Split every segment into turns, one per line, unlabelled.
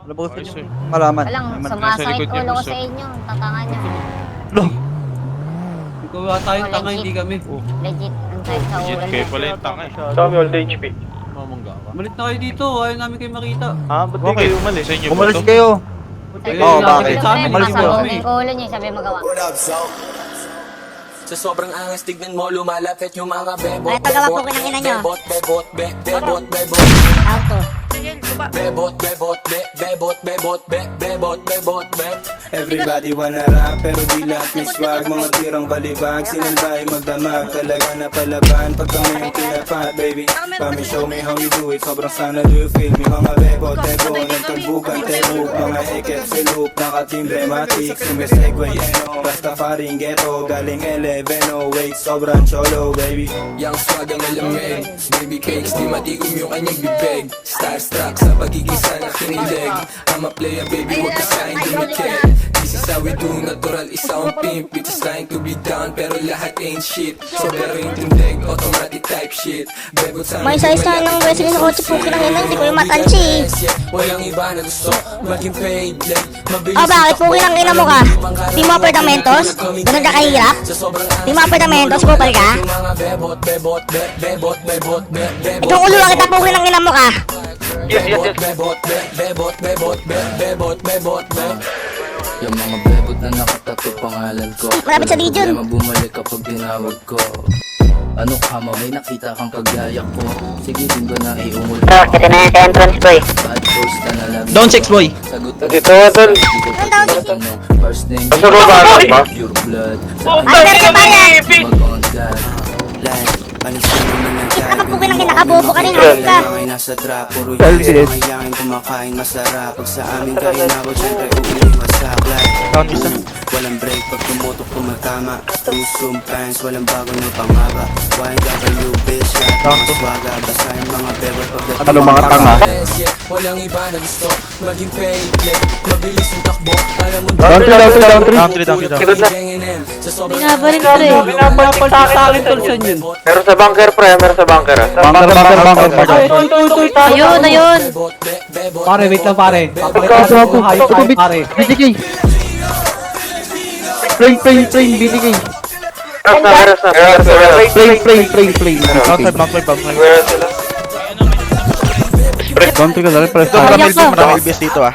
Labutin nyo. Malaman.
Walang
Malaman.
sumasakit ulo ko sa inyo. Tatanga nyo.
Lo.
Ikaw tayong tanga, hindi kami.
Legit. Ang sakit sa ulo.
Kayo pala yung tanga eh.
Dami all HP.
Mamangga ka.
Malit na kayo dito, ayaw namin kayo makita.
Ah, ba't di kayo umalis?
Sa inyo ba
Umalis
to?
kayo.
Ayun,
Oo,
nakakita
bakit?
sa amin,
Umalis
hindi
kayo.
kami.
Yung ulo nyo, sabi magawa.
Sa sobrang angas, tignan mo, lumalapit yung mga bebot.
Ay, tagawa po ko ng ina nyo.
Bebot, bebot, bebot, bebot.
Auto.
Bebot, bebot, bebot, bebot, bebot, bebot, bebot.
Everybody wanna rap pero di lahat may swag. Mga tirang balibag, sinanday magdamag. Talaga na palaban pag kami yung tinapat, baby. Kami show me how you do it, sobrang sana do you feel me. Mga bebot, bebo, nagtagbukan, tebo. Mga ekep, silup, nakatimbre, matik. Sumisegway, eno, Rastafaring ghetto. Galing 11, wait, sobrang cholo, baby.
Yang swag ang alamig, baby cakes, di matikom yung kanyang bibig. Starstruck sa pagiging sana kinilig. I'm a player, baby, huwag ka sa'kin dumikit. This is how we do, natural isa ang pimp. Bitches trying to be down, pero lahat ain't shit. So pero yung tindig, automatic type shit. Bebot sa
May size na ng wrestling sa kotse po kinang hindi ko yung matansi.
Walang iba na gusto maging paid like mabilis.
Oh, bakit po kinang ina mo ka? Di mo apartamentos? Ganun ka kahirap? Di mo apartamentos, kupal ka?
Mga bebot, bebot, bebot, bebot, bebot.
Itong ulo kita po kinang ina mo ka?
Yes.
Bebot, bebot, bebot, bebot, bebot, bebot.
Yung mga bebot na nakatato pangalan ko.
Malapit sa Legion.
Walang problema bumalik kapag tinawag ko. Ano ka ma, may nakita kang kagaya ko. Sige din ba na iumul.
Ito na yan sa entrance, boy.
Bad boys ka na lang.
Down 6 boy.
Sagot
Dito, tol.
First name
Nasa baba ba?
pure blood.
Ay, pero ka pala!
Mag-on God.
Kita ka po kinang kinakabobo ka rin, hawag ka.
Nasa trap, puro yung mayangin kumakain masarap. Pag sa amin kayo nabot, syempre umiiwas sa black.
Down isa.
Walang break pag tumutok tumatama. Tusum pants, walang bago na pangaba. YW bitch, lahat mga swaga. Basta yung mga bebot pagdating.
Ano mga tanga?
Walang iba na gusto maging paid like mabilis yung takbo. Alam mo
Down 3.
Sa sobrang
Binabaling ko eh.
Pinapal sa akin, tol, siya yun.
Meron sa bunker, pre. Meron sa bunker.
Bunker.
Ayun, ayun.
Pare, wait lang pare. Papakita ko hayop tayo pare.
BTK. Plane, BTK.
Meron
Plane. Bunker.
Meron sila.
Down 3 ka dali pare. Marami LBS dito ah.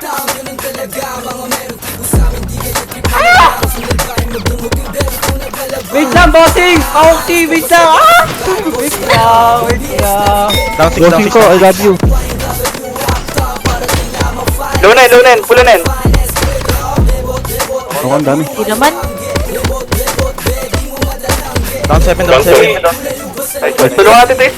Wait lang, bossing! Kauti, wait lang! Ah! Wait lang.
Down 6 ko, I love you.
Lunen, pulanen.
Ako ang dami.
Hindi naman.
Down 7.
Tulungan natin ito.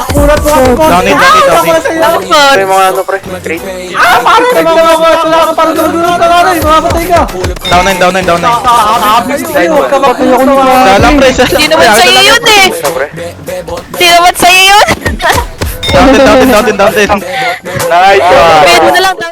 Kurat mo ako.
Down 8.
Ito yung mga ano, pre. Straight.
Pare, wala ka parang dulo ka na rin. Makapatay ka.
Down 9.
Nakakabis kayo. Huwag ka makuha.
Dalam pre.
Hindi naman sa'yo yun eh.
Ito, pre.
Hindi naman sa'yo yun.
Down 10.
Nice one.
Pwede na lang.